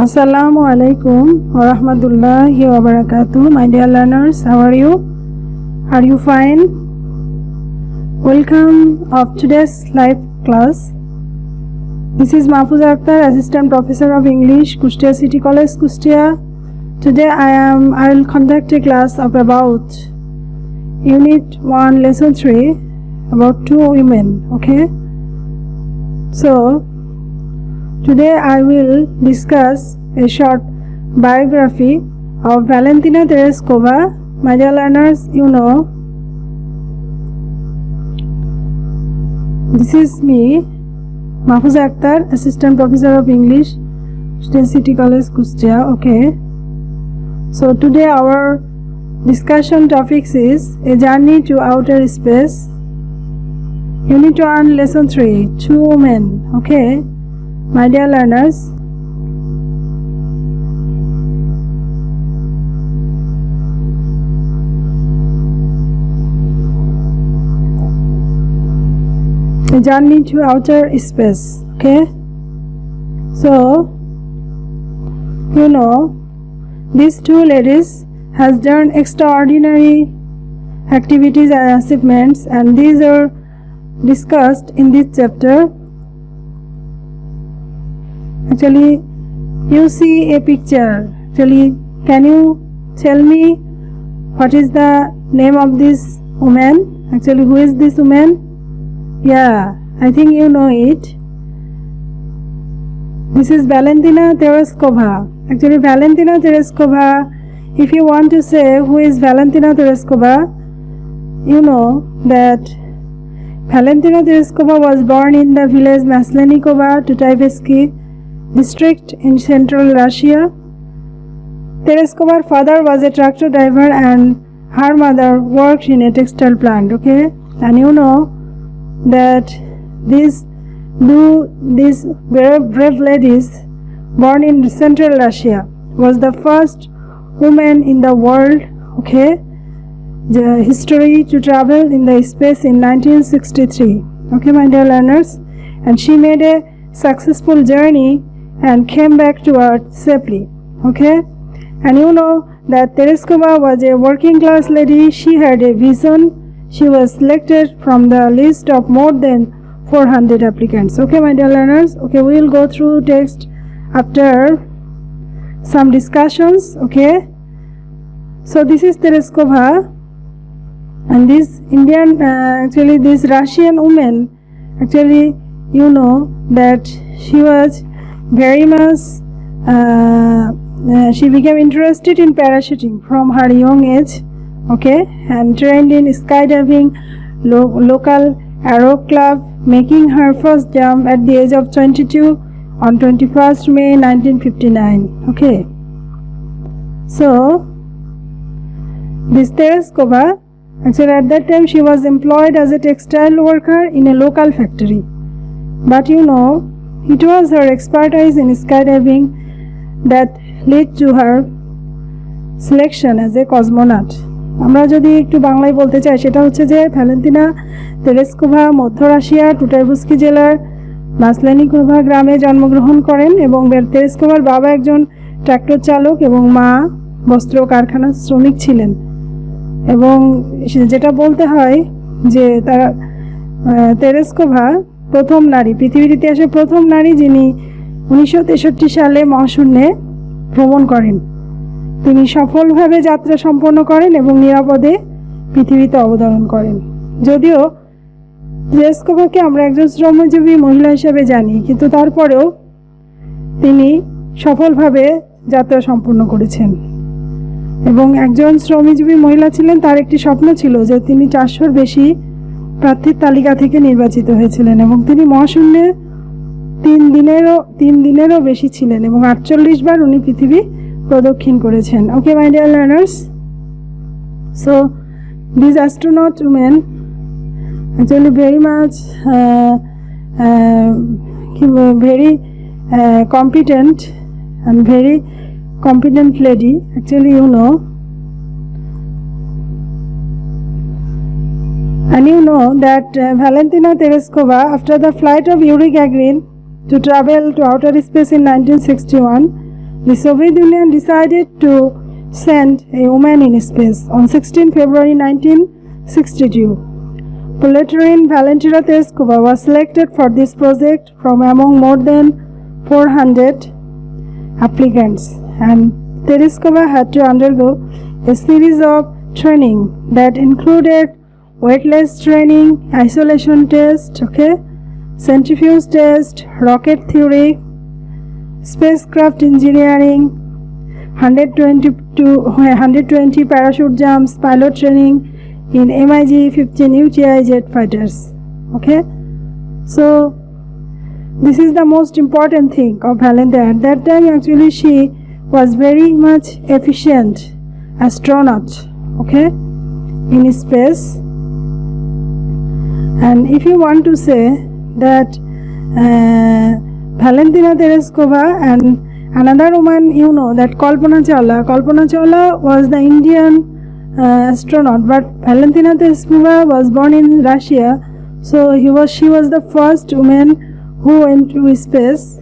Assalamu alaikum wa rahmatullahi wa barakatuh. My dear learners, how are you? Are you fine? Welcome of today's live class. This is Mahfuza Akhtar, Assistant Professor of English, Kustia City College, Kustia. Today I will conduct a class of about Unit 1, Lesson 3, about two women. Okay. So today I will discuss a short biography of Valentina Tereshkova. My dear learners, you know, this is me, Mahfuza Akhtar, Assistant Professor of English, State City College, Kustia. Okay. So today our discussion topics is a journey to outer space. Unit 1, Lesson 3, two women. Okay. My dear learners, a journey to outer space. Okay, so you know, these two ladies has done extraordinary activities and achievements, and these are discussed in this chapter. Actually, you see a picture. Actually, can you tell me what is the name of this woman? Actually, who is this woman? Yeah, I think you know it. This is Valentina Tereshkova. Actually, Valentina Tereshkova, if you want to say who is Valentina Tereshkova, you know that Valentina Tereshkova was born in the village Maslenikova, Tutaivsky district in central Russia. Tereshkova's father was a tractor driver and her mother worked in a textile plant. Okay, and you know that these brave ladies born in central Russia was the first woman in the world, okay, the history to travel in the space in 1963. Okay, my dear learners, and she made a successful journey and came back to Earth safely. Okay, and you know that Tereshkova was a working class lady. She had a vision. She was selected from the list of more than 400 applicants. Okay, my dear learners. Okay, we will go through text after some discussions. Okay, so this is Tereshkova, and this Indian, actually this Russian woman, actually you know that she was very much, she became interested in parachuting from her young age, okay, and trained in skydiving, local aero club, making her first jump at the age of 22 on 21st May 1959. Okay, so this Tereshkova, actually at that time she was employed as a textile worker in a local factory, but you know, it was her expertise in skydiving that led to her selection as a cosmonaut. আমরা যদি একটু বাংলায় বলতে চাই সেটা হচ্ছে যে Valentina Tereshkova মধ্য রাশিয়ার টুটাইভস্কি জেলার মাসলেনিকোভা গ্রামে জন্মগ্রহণ করেন এবং তেরেস্কোভার বাবা একজন ট্রাক্টর চালক এবং মা বস্ত্র কারখানার শ্রমিক ছিলেন। এবং যেটা বলতে হয় যে তারা তেরেস্কোভা প্রথম নারী, পৃথিবীর ইতিহাসে প্রথম নারী যিনি 1963 সালে মহাশূন্যে ভ্রমণ করেন। তিনি সফলভাবে যাত্রা সম্পন্ন করেন এবং নিরাপদে পৃথিবীতে অবতরণ করেন। যদিও তেরেস্কোভাকে আমরা একজন শ্রমজীবী মহিলা হিসেবে জানি, কিন্তু তারপরেও তিনি সফলভাবে যাত্রা সম্পন্ন করেছেন এবং একজন শ্রমজীবী মহিলা ছিলেন। তার একটি স্বপ্ন ছিল যে তিনি 400-র বেশি প্রার্থীর তালিকা থেকে নির্বাচিত হয়েছিলেন এবং তিনি মহাশূন্যে 3 দিনেরও বেশি ছিলেন এবং 48 বার উনি পৃথিবী প্রদক্ষিণ করেছেন। Okay, my dear learners, so this astronaut women actually very much very competent and very competent lady. Actually, you know, and you know that Valentina Tereshkova, after the flight of Yuri Gagarin to travel to outer space in 1961, the Soviet Union decided to send a woman in space on 16 February 1962. Poletrin Valentina Tereskova was selected for this project from among more than 400 applicants, and Tereskova had to undergo a series of training that included weightless training, isolation test, centrifuge test, rocket theory, spacecraft engineering, 120 parachute jumps, pilot training in MiG-15 UTI jet fighters. So this is the most important thing of Valentina. At that time, actually, she was very much efficient astronaut, in space. And if you want to say that Valentina Tereskova and another woman, you know, that Kalpana Chawla was the Indian astronaut, but Valentina Tereskova was born in Russia, so she was the first woman who went to space.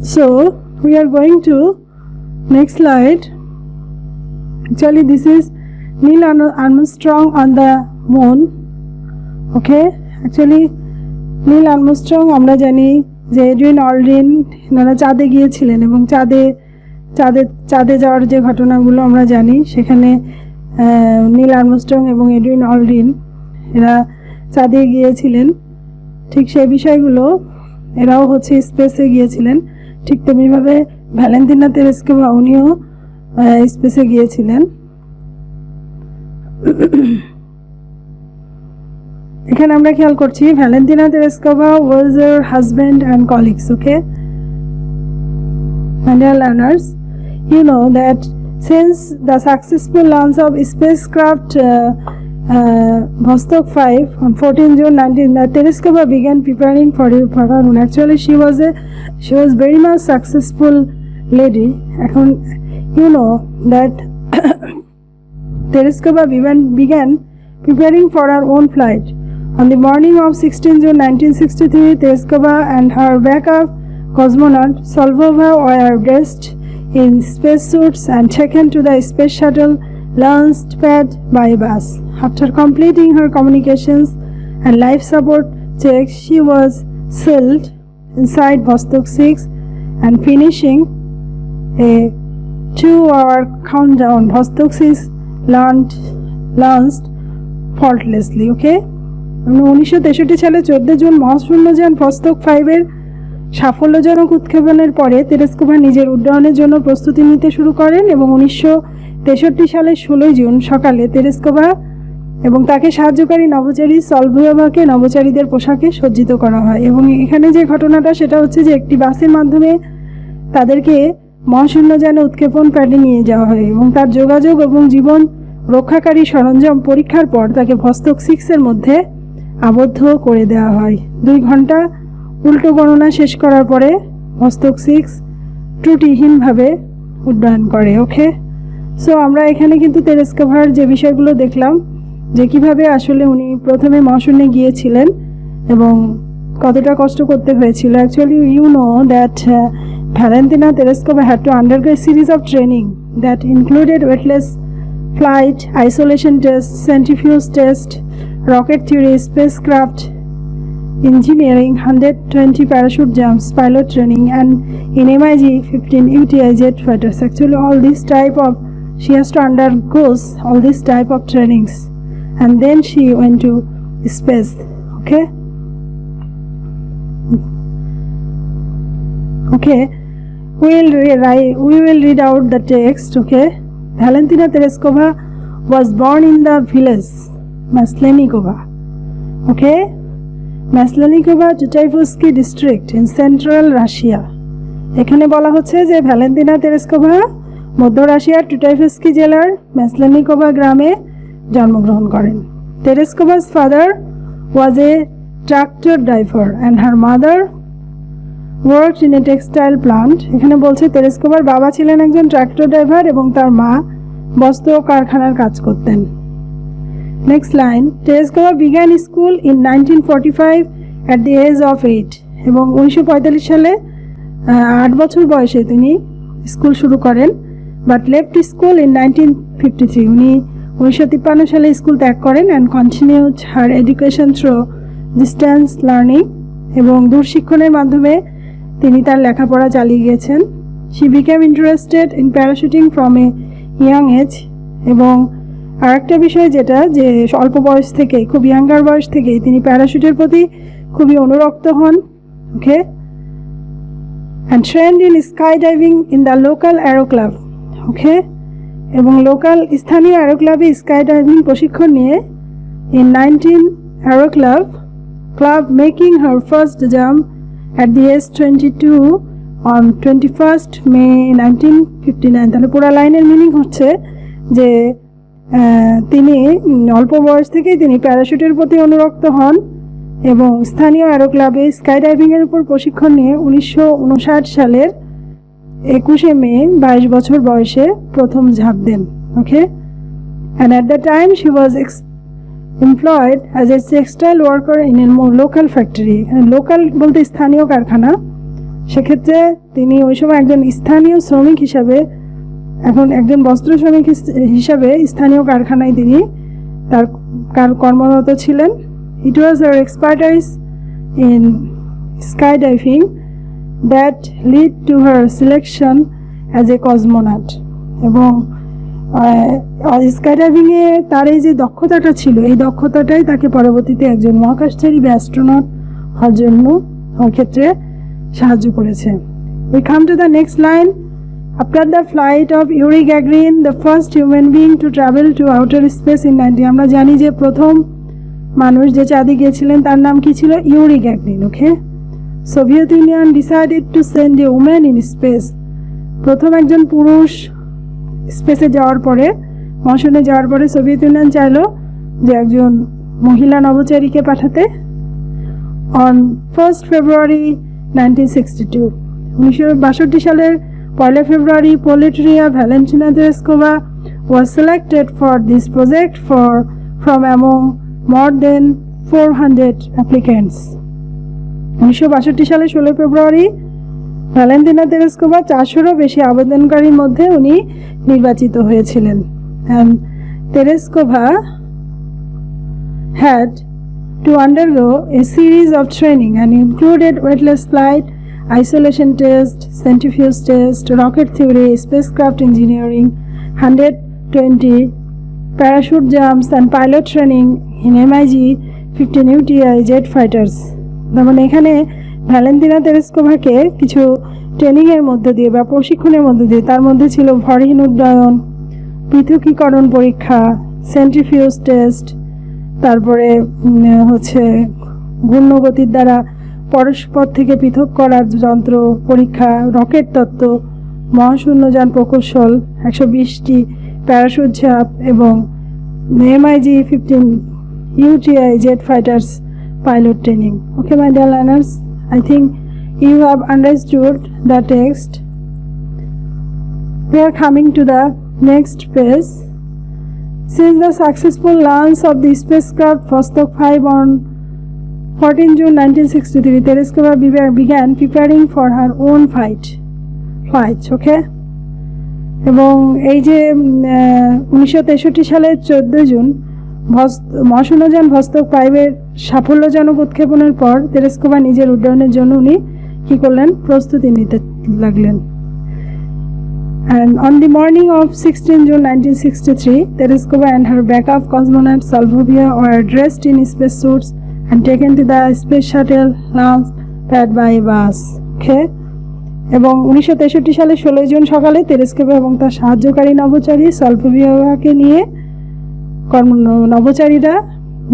So we are going to next slide. Actually, this is Neil Armstrong on the moon. Actually, Neil Armstrong আমরা জানি যে Edwin Aldrin ওনারা চাঁদে গিয়েছিলেন এবং চাঁদে যাওয়ার যে ঘটনাগুলো আমরা জানি, সেখানে নীল আর্মস্ট্রং এবং এডুইন অলড্রিন এরা চাঁদে গিয়েছিলেন। ঠিক সেই বিষয়গুলো এরাও স্পেসে গিয়েছিলেন। ঠিক তেমনিভাবে ভ্যালেন্টিনা তেরেস্কোভা উনিও স্পেসে গিয়েছিলেন। এখানে আমরা খেয়াল করছি Valentina Tereshkova was her husband and colleagues. My dear learners, you know that since the successful launch of spacecraft Vostok 5 on 14 June 19, Tereskova began preparing for her own. Actually, she was very much successful lady. You know that Tereskova began preparing for her own flight. On the morning of 16 June 1963, Tereskova and her backup cosmonaut Solvova were dressed in spacesuits and taken to the space shuttle launch pad by bus. After completing her communications and life support checks, she was sealed inside Vostok 6 and finishing a 2-hour countdown. Vostok 6 launched faultlessly. 1963 সালে 14 June মহাশূন্যযান ভস্তক 5 এর সাফল্যজনক উৎক্ষেপণের পরে Tereshkova নিজের উড্ডয়নের জন্য প্রস্তুতি নিতে শুরু করেন এবং 1963 সালের 16 জুন সকালে তেরেস্কোভা এবং তাকে সাহায্যকারী নভোচারী সলভোভাকে নভোচারীদের পোশাকে সজ্জিত করা হয়। এবং এখানে যে ঘটনাটা সেটা হচ্ছে যে একটি বাসের মাধ্যমে তাদেরকে মহাশূন্যযানে উৎক্ষেপণ প্যাডে নিয়ে যাওয়া হয় এবং তার যোগাযোগ এবং জীবন রক্ষাকারী সরঞ্জাম পরীক্ষার পর তাকে ভস্তক 6 এর মধ্যে আবদ্ধ করে দেওয়া হয়। 2 ঘন্টা উল্টো গণনা শেষ করার পরে ভস্তক 6 ত্রুটিহীনভাবে উড্ডয়ন করে। সো আমরা এখানে কিন্তু তেরেস্কোভার যে বিষয়গুলো দেখলাম যে কিভাবে আসলে উনি প্রথমে মহাশূন্যে গিয়েছিলেন এবং কতটা কষ্ট করতে হয়েছিল। Actually you know that Valentina Tereskova had to undergo a series of training that included weightless flight, isolation test, centrifuge test, rocket theory, spacecraft engineering, 120 parachute jumps, pilot training, and in MiG-15 UTI jet fighters. Actually, she has to undergo all these type of trainings, and then she went to space. We will read out the text. Valentina Tereskova was born in the village Maslenikova. Maslenikova, Tutaivsky district in central Russia. এখানে বলা হচ্ছে যে Valentina Tereshkova মধ্য রাশিয়ার টুটাইভস্কি জেলার ম্যাসলেনিকোভা গ্রামে জন্মগ্রহণ করেন। Tereskova's father was a tractor driver and her mother worked in a textile plant. এখানে বলছে তেরেস্কোভার বাবা ছিলেন একজন ট্রাক্টর ড্রাইভার এবং তার মা বস্ত্র কারখানার কাজ করতেন। Next line, Tereskova began school in 1945 at the age of 8 এবং 1945 সালে 8 বছর বয়সে তিনি স্কুল শুরু করেন, বাট লেফট স্কুল ইন 1953। উনি 1953 সালে স্কুল ত্যাগ করেন and continued her education through distance learning, এবং দূরশিক্ষণের মাধ্যমে তিনি তার লেখাপড়া চালিয়ে গেছেন। She became interested in parachuting from a young age, এবং আরেকটা বিষয় যেটা যে অল্প বয়স থেকেই, খুব ইয়াঙ্গার বয়স থেকেই তিনি প্যারাশুটের প্রতি খুবই অনুরক্ত হন। Okay, and trained in sky diving in the local aero club. Okay, এবং লোকাল স্থানীয় অ্যারো ক্লাবে স্কাই ডাইভিং প্রশিক্ষণ নিয়ে in 19 aero club making her first jump at the age 22 on 21 May 1959। তাহলে পুরো লাইনের মিনিং হচ্ছে যে তিনি অল্প বয়স থেকেই তিনি প্যারাশুটের প্রতি অনুরক্ত হন এবং স্থানীয় অ্যারো ক্লাবে স্কাই ডাইভিংয়ের উপর প্রশিক্ষণ নিয়ে 1959 সালের 21 মে 22 বছর বয়সে প্রথম ঝাঁপ দেন। Okay, and at the time she was employed as a textile worker in a local factory. Local বলতে স্থানীয় কারখানা, সেক্ষেত্রে তিনি ওই সময় একজন স্থানীয় শ্রমিক হিসাবে, এখন একজন বস্ত্র শ্রমিক হিসাবে স্থানীয় কারখানায় তিনি তার কর্মরত ছিলেন। It was her expertise in sky diving that lead to her selection as a cosmonaut. এবং স্কাই ডাইভিংয়ে তার এই যে দক্ষতাটা ছিল, এই দক্ষতাটাই তাকে পরবর্তীতে একজন মহাকাশচারী বা অ্যাস্ট্রোনট হওয়ার ক্ষেত্রে সাহায্য করেছে। We come to the next line. After the flight of Yuri Gagarin, the first human being to travel to outer space in 19, আমরা জানি যে প্রথম মানুষ যে চাঁদে গিয়েছিলেন তার নাম কি ছিল? Yuri Gagarin. Okay, Soviet Union decided to send a woman in space. প্রথম একজন পুরুষ স্পেসে যাওয়ার পরে, মহাশূন্যে যাওয়ার পরে সোভিয়েত ইউনিয়ন চাইলো যে একজন মহিলা নভোচারীকে পাঠাতে। অন 1 ফেব্রুয়ারি 1962, 1962 সালের 1 ফেব্রুয়ারি, পোলেটরিয়া Valentina Tereshkova was selected for this project from among more than 400 applicants. 1962 সালে 16 ফেব্রুয়ারি ভ্যালেন্টিনা তেরেস্কোভা 400-এরও বেশি আবেদনকারীর মধ্যে উনি নির্বাচিত হয়েছিলেন। and Tereskova had to undergo a series of training and included weightless flight, isolation test, centrifuge test, rocket theory, spacecraft engineering, 120 parachute jumps and pilot training in MiG-15 UTI jet fighters. মানে এখানে Valentina তেরেস্কোভাকে কিছু ট্রেনিংয়ের মধ্যে দিয়ে বা প্রশিক্ষণের মধ্যে দিয়ে, তার মধ্যে ছিল ভরহীন উড্ডয়ন, পৃথকীকরণ পরীক্ষা, সেন্ট্রিফিউজ টেস্ট, তারপরে হচ্ছে ঘূর্ণগতির দ্বারা পরস্পর থেকে পৃথক করার যন্ত্র পরীক্ষা, রকেট তত্ত্ব, মহাশূন্যযান প্রকৌশল, 120টি প্যারাশুট ঝাঁপ এবং MiG-15 UTI jet fighters pilot training. Okay, my dear learners, I think you have understood the text. We are coming to the next page. Since the successful launch of the spacecraft Vostok 5 on 14 June 1963, Tereskova began preparing for her own flights. Okay, এবং এই যে 1963 সালের 14 June মহাশূন্যযান ভস্তক 5-এর সাফল্যজনক উৎক্ষেপণের পর Tereshkova নিজের উড্ডয়নের জন্য উনি কি করলেন? প্রস্তুতি নিতে লাগলেন। And on the morning of 16 June 1963, Tereskova and her backup cosmonaut Salvovia were dressed in spacesuits and taken to the space shuttle launch pad by bus. Okay, এবং 1963 সালের 16 জুন সকালে তেরেস্কোভা এবং তার সাহায্যকারী নভোচারী সালভোভিয়াকে নিয়ে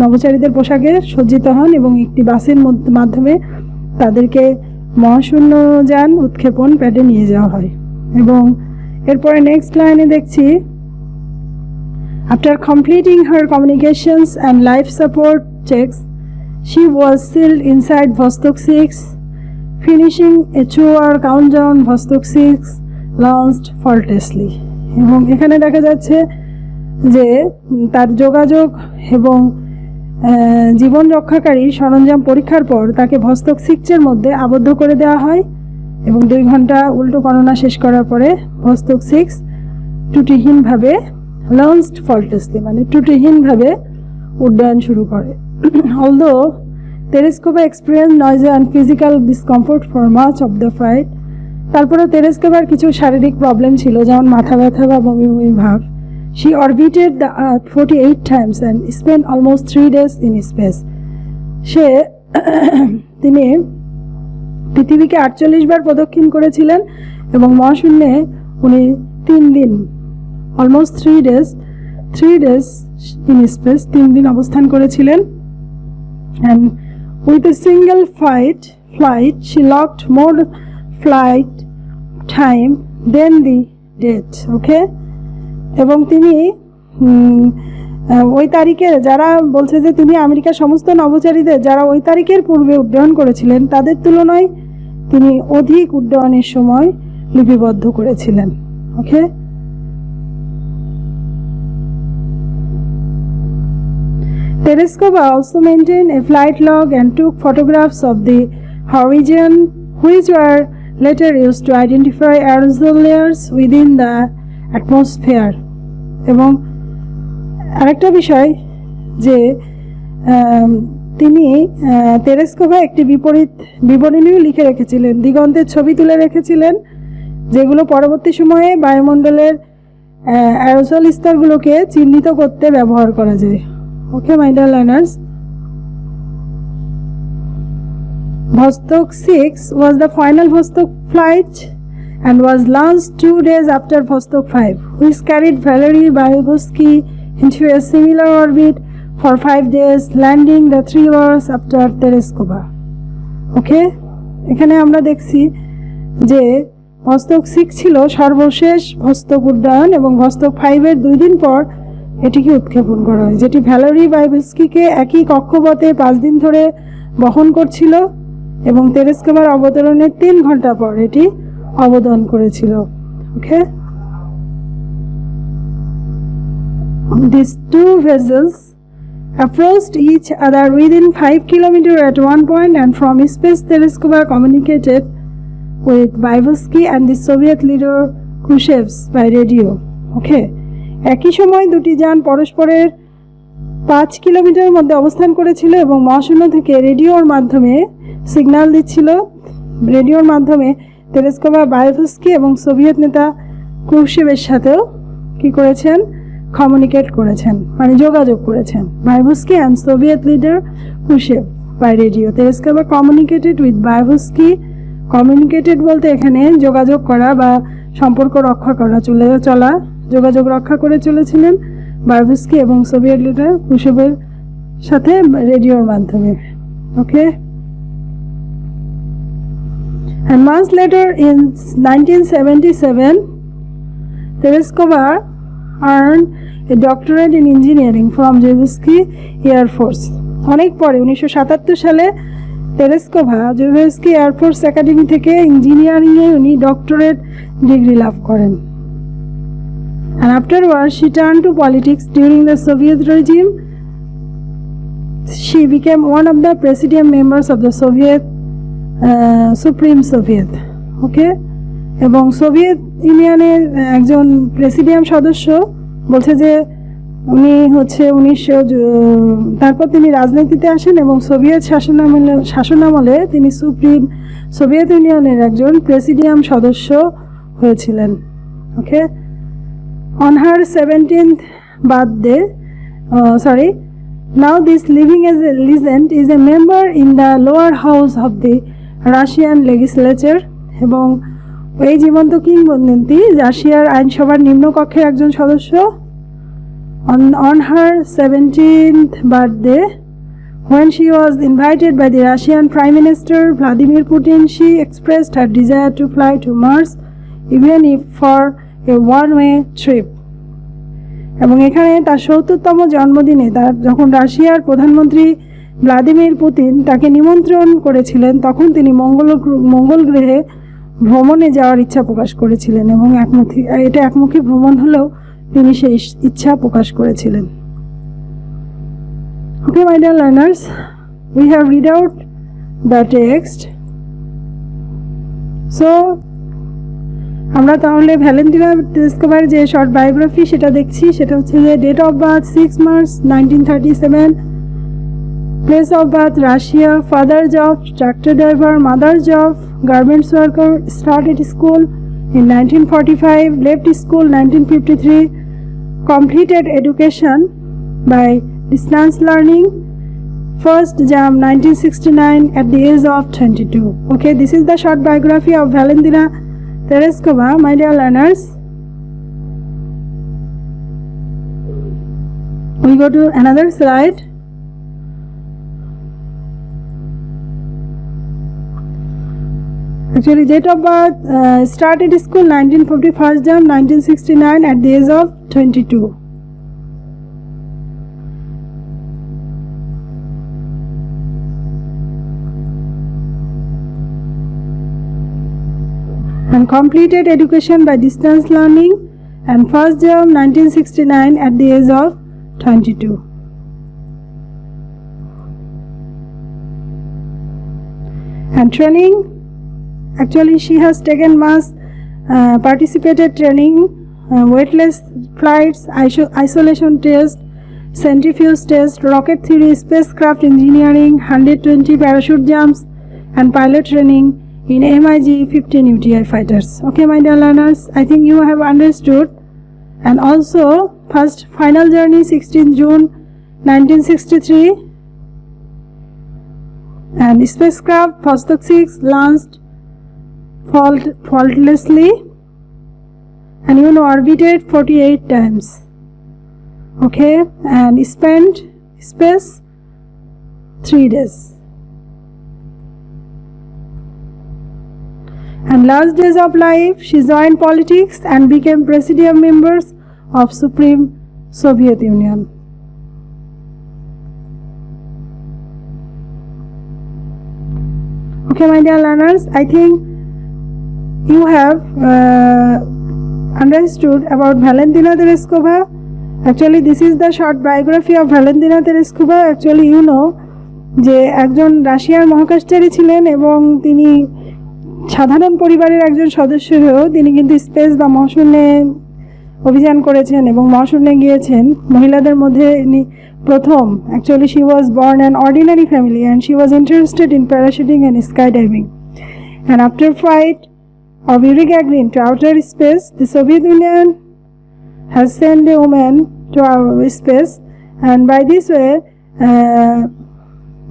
নভোচারীদের পোশাকে সজ্জিত হন এবং একটি বাসের মাধ্যমে তাদেরকে মহাশূন্যযান উৎক্ষেপণ প্যাডে নিয়ে যাওয়া হয়। এবং এরপরে নেক্সট লাইনে দেখছি, after completing her communications and life support checks, she was sealed inside Vostok 6, finishing a 2-hour countdown. Vostok 6 launched faultlessly. এবং এখানে দেখা যাচ্ছে যে তার যোগাযোগ এবং জীবন রক্ষাকারী সরঞ্জাম পরীক্ষার পর তাকে ভস্তক 6-এর মধ্যে আবদ্ধ করে দেওয়া হয় এবং 2 ঘন্টা উল্টো গণনা শেষ করার পরে ভস্তক 6 ত্রুটিহীনভাবে লঞ্চড ফল্টলেসলি, মানে ত্রুটিহীনভাবে উড্ডয়ন শুরু করে। Although Tereskova experienced noise and physical discomfort for much of the flight, তারপরে তেরেস্কোভার কিছু শারীরিক প্রবলেম ছিল, যেমন মাথা ব্যথা বা বমি বমি ভাব। She orbited the Earth 48 times and spent almost 3 days in space. তিনি পৃথিবীকে 48 বার প্রদক্ষিণ করেছিলেন এবং মহাশূন্যে উনি 3 দিন, অলমোস্ট 3 days in space, 3 দিন অবস্থান করেছিলেন। And with a single flight, she logged more flight time than the date. Okay, এবং তিনি ওই তারিখে, যারা বলছে যে তিনি আমেরিকার সমস্ত নভোচারীদের যারা ওই তারিখের পূর্বে উড্ডয়ন করেছিলেন তাদের তুলনায় তিনি অধিক উড্ডয়নের সময় লিপিবদ্ধ করেছিলেন। ওকে, Tereskova also maintained a flight log and took photographs of the horizon, which were later used to identify aerosol layers within the atmosphere. এবং আরেকটা বিষয় যে তিনি তেরেস্কোভা একটি বিবরণীও লিখে রেখেছিলেন, দিগন্তের ছবি তুলে রেখেছিলেন, যেগুলো পরবর্তী সময়ে বায়ুমণ্ডলের অ্যারোসল স্তরগুলোকে চিহ্নিত করতে ব্যবহার করা যায়। Okay, my dear learners, Vostok 6 was the final Vostok flight and was launched 2 days after Vostok 5, which carried Valery Vygotsky into a similar orbit for 5 days, landing the 3 hours after Tereskova. Okay, এখানে আমরা দেখছি যে ভস্তক 6 ছিল সর্বশেষ ভস্তক উড্ডয়ন এবং ভস্তক 5 এর 2 দিন পর এটিকে উৎক্ষেপণ করা হয়, যেটি ভ্যালেরি ভাইগোৎস্কিকে একই কক্ষপথে 5 দিন ধরে বহন করছিল এবং তেরেস্কোভার অবতরণের 3 ঘন্টা পর এটি অবতরণ করেছিল। ওকে, These two vessels approached each other within 5 kilometers at one point, and from space Tereskova communicated with Vygotsky and the Soviet leader Khrushchev by radio. Okay, একই সময় দুটি যান পরস্পরের 5 কিলোমিটার মধ্যে অবস্থান করেছিল এবং মহাশূন্য থেকে রেডিওর মাধ্যমে সিগন্যাল দিচ্ছিল। রেডিওর মাধ্যমে তেরেস্কোভা ভাইগোৎস্কি এবং সোভিয়েত নেতা ক্রুশেভের সাথেও কি করেছেন, কমিউনিকেট করেছেন, মানে যোগাযোগ করেছেন। Vygotsky and Soviet leader Khrushchev by radio. Tereshkova communicated with Vygotsky. Communicated বলতে এখানে যোগাযোগ করা বা সম্পর্ক রক্ষা করা, চলা যোগাযোগ রক্ষা করে চলেছিলেন ভাইগোৎস্কি এবং সোভিয়েত লিডার ক্রুশেভের সাথে রেডিওর মাধ্যমে। ওকে, and months later in 1977 Tereskova earned a doctorate in engineering from Zhukovsky Air Force. অনেক পরে 1977 সালে তেরেস্কোভা জুভস্কি এয়ারফোর্স একাডেমি থেকে ইঞ্জিনিয়ারিংয়ে উনি ডক্টরেট ডিগ্রি লাভ করেন। And afterwards she turned to politics. During the Soviet regime she became one of the presidium members of the Supreme Soviet. ওকে, এবং Soviet ইউনিয়নের একজন প্রেসিডিয়াম সদস্য। বলছে যে উনি হচ্ছে তারপর তিনি রাজনীতিতে আসেন এবং সোভিয়েত শাসনামলে তিনি সোভিয়েত ইউনিয়নের একজন প্রেসিডিয়াম সদস্য হয়েছিলেন। ওকে, on her 17th birthday, now this living as a legend is a member in the lower house of the Russian legislature, এবং এই জীবন্ত কিংবদন্তি রাশিয়ার আইনসভার নিম্নকক্ষের একজন সদস্য। On her 17th birthday, when she was invited by the Russian Prime Minister Vladimir Putin, she expressed her desire to fly to Mars, even if for a one-way trip. এবং এখানে তার ৭০তম জন্মদিনে যখন রাশিয়ার প্রধানমন্ত্রী ভ্লাদিমির পুতিন তাকে নিমন্ত্রণ করেছিলেন, তখন তিনি মঙ্গল গ্রহে ভ্রমণে যাওয়ার ইচ্ছা প্রকাশ করেছিলেন এবং এটা একমুখী ভ্রমণ হলেও তিনি সেই ইচ্ছা প্রকাশ করেছিলেন। Okay, my dear learners, we have read out the text. So আমরা তাহলে ভ্যালেন্টিনা তেরেস্কোভার যে শর্ট বায়োগ্রাফি সেটা দেখছি। সেটা হচ্ছে যে date of birth 6 March 1937, place of birth Russia, father job tractor driver, mother job garments worker, started school in 1945, left school 1953, completed education by distance learning, first jam 1969 at the age of 22. Okay, this is the short biography of Valentina Tereshkova, my dear learners. We go to another slide. Actually, date of birth, started school 1951 Jam 1969 at the age of 22. And completed education by distance learning, and first Jam 1969 at the age of 22. And training. Actually, she has taken mass participated training, weightless flights, isolation test, centrifuge test, rocket theory, spacecraft engineering, 120 parachute jumps, and pilot training in MiG 15 UTI fighters. Okay, my dear learners, I think you have understood. And also, first final journey 16 June 1963, and spacecraft Vostok 6 launched faultlessly, and orbited 48 times. Okay, and spent space 3 days. And last days of life, she joined politics and became presidium members of Supreme Soviet Union. Okay, my dear learners, I think you have understood about Valentina Tereshkova. Actually, this is the short biography of Valentina Tereshkova. Actually, যে একজন রাশিয়ার মহাকাশচারী ছিলেন এবং তিনি সাধারণ পরিবারের একজন সদস্য হয়েও তিনি কিন্তু স্পেস বা মহাশূন্যে অভিযান করেছেন এবং মহাশূন্যে গিয়েছেন। মহিলাদের মধ্যে ইনি প্রথম। Actually, she was born an ordinary family and she was interested in parachuting and skydiving. And after flight of Yuri Gagarin to outer space, the Soviet Union has sent a woman to outer space, and by this way,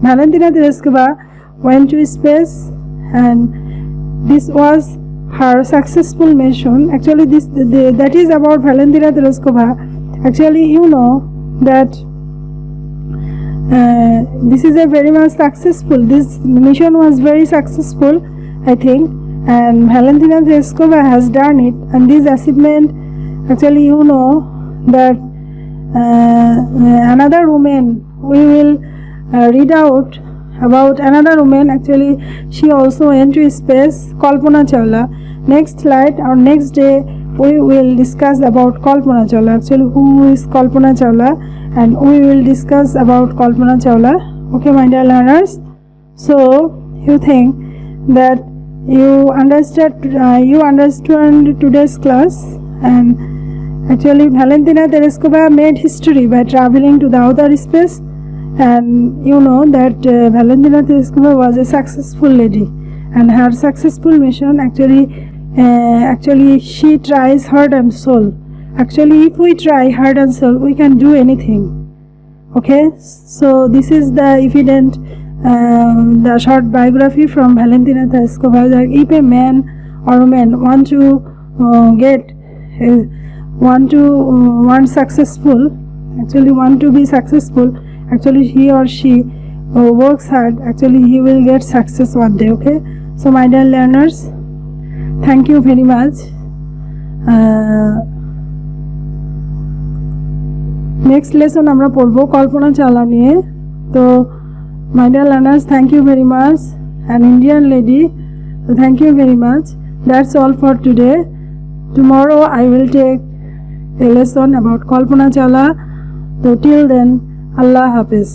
Valentina Tereshkova went to space, and this was her successful mission. Actually, that is about Valentina Tereshkova. Actually, that this is a very much successful. This mission was very successful, I think. And Valentina Tereshkova has done it, and this achievement, actually, that another woman, we will read out about another woman. Actually, she also went to space, Kalpana Chawla. Next slide, or next day, we will discuss about Kalpana Chawla. Actually, who is Kalpana Chawla, and we will discuss about Kalpana Chawla. Okay, my dear learners, so you think that you understand today's class, and actually Valentina Tereshkova made history by traveling to the outer space, and that Valentina Tereshkova was a successful lady, and her successful mission actually she tries heart and soul. Actually, if we try heart and soul, we can do anything. Okay, so this is the evident the short biography from Valentina Tereshkova. That if a man or woman want successful, actually want to be successful, actually he or she works hard, actually he will get success one day. Okay, so my dear learners, thank you very much. Next lesson আমরা পড়ব কল্পনা চাওলা নিয়ে। তো my dear learners, thank you very much. An Indian lady, so thank you very much. That's all for today. Tomorrow I will take a lesson about Kalpana Chawla. So till then, Allah Hafiz.